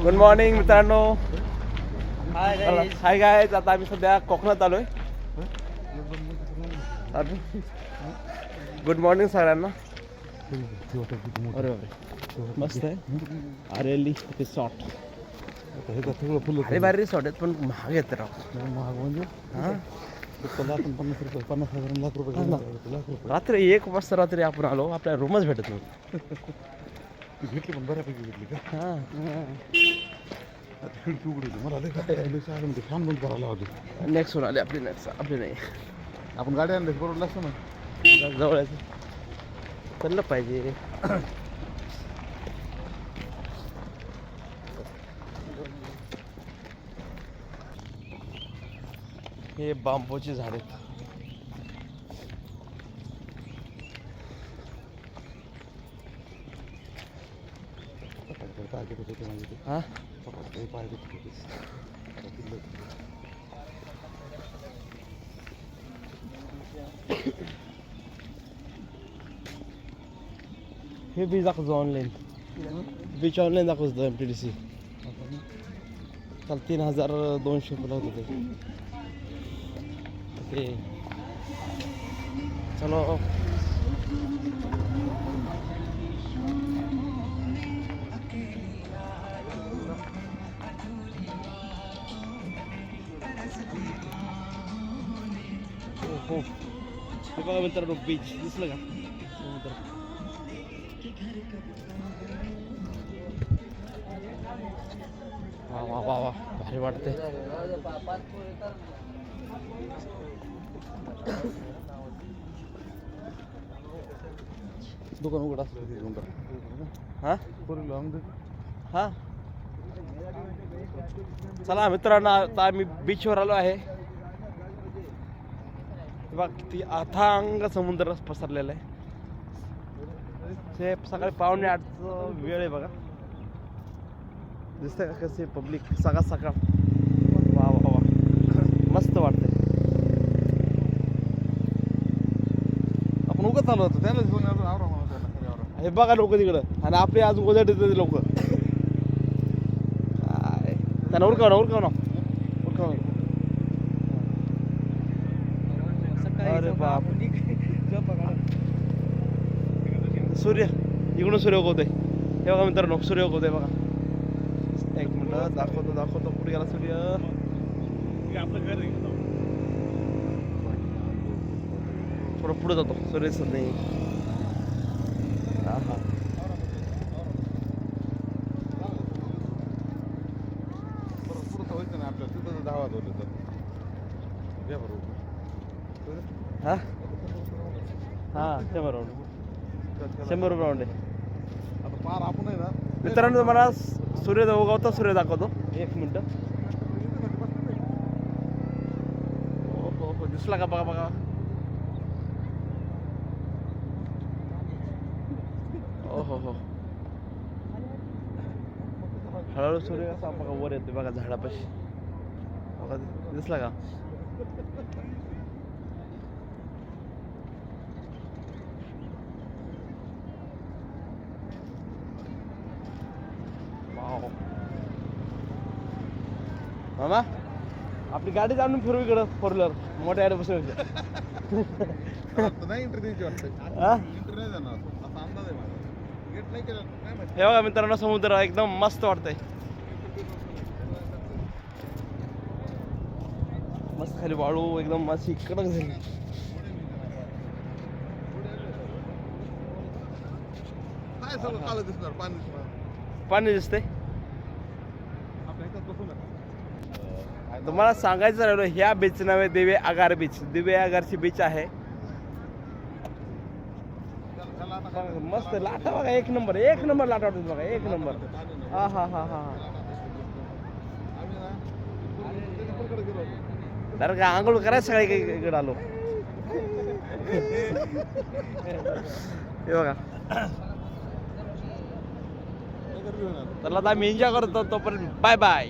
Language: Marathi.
गुड मॉर्निंग मित्रांनो. हाय हाय गायज. आता आम्ही सध्या कोकणात आलोय. गुड मॉर्निंग सगळ्यांना. अरे बापरे मस्त आहे. आरेली रिसॉर्ट. अरे भारी रिसॉर्ट आहेत पण महाग येते राव. महाग म्हणजे हां 50 हजार लाख रुपये रात्री 1 वाजता रात्री आपण आलो. आपल्या रूमच भेटत नव्हती. घेतली पण बऱ्यापैकी घेतली का? हां खिडकी उघडी मला फॅन बंद करायला होते. नेक्स्ट वर आले आपली. नेक्स्ट आपली नाही. आपण गाडी आणली बरोबर असतं ना. जवळ चाललं पाहिजे. हे बांबूची झाड आहेत. हा हे बीच दाखवतो ऑनलाईन. बीच ऑनलाईन दाखवतो MTDC. काल 3200 रुपये होते ते. चलो हो. हे बघा मित्रांनो बीच दिसलं का? समुद्र. वा वा वा वा भारी वाटते. दुकान उघड असलं हां लॉंग हां चला मित्रांनो आता आम्ही बीचवर आलो आहे. बघ किती अथांग समुद्र पसरलेला आहे. ते सकाळी 7:45 वेळ आहे बघा. दिसतंय का कसे पब्लिक सकाळ सकाळ. वा वा वा मस्त वाटतंय. आपण उगत आलो होतो त्याला घेऊन आवरा हे बघा लोक तिकडं आणि आपले अजून गोदर देतात लोक. त्यांना उरकाव ना. अरे बाप. सूर्य इकडून सूर्य उगवतोय. हे बघा मित्रांनो सूर्य उगवतोय बघा. एक मिनिट दाखवतो पुढे गेला सूर्य. थोडं पुढे जातो सूर्य दिसत नाही. हा हा व्हायचं ना आपल्याला तिथं 10 वाजवले तर घ्या बरोबर. हा हा 100 राऊंड आहे. आता पार आपण आहे ना मित्रांनो तुम्हाला सूर्य उगवता सूर्य दाखवतो. 1 मिनिट. हो दिसला का? बघा हो हळूहळू सूर्य कसा बघा वर येते बघा झाडापाशी. बघा दिसला का? मामा आपली गाडी जाणून फिरू इकडं 4 व्हीलर मोठ्या गाडी बसून. नाही इंटरव्ह्यूची वाटतं. इंटरव्ह्यू जाणार असा अंदाज आहे माझा. गेट नाही केलं काय माहिती. हे बघा मित्रांनो समुद्र एकदम मस्त वाटतंय. मस्त खाली वाळू एकदम अशी कडक झाली. काय सगळं काळं दिसणार पाणी पाणी दिसतंय. आपल्या इथं बसून तुम्हाला सांगायचं राहिलो ह्या बीचचं नाव आहे दिवे आगार बीच. दिवे आगारची बीच आहे. मस्त लाटा बघा. एक नंबर लाटा वाटत बघा. 1 नंबर. हा हा हा हा तर का आंघोळ करायचं सगळे इकडे आलो. हे बघा. तर आता आम्ही एन्जॉय करतो. तोपर्यंत बाय बाय.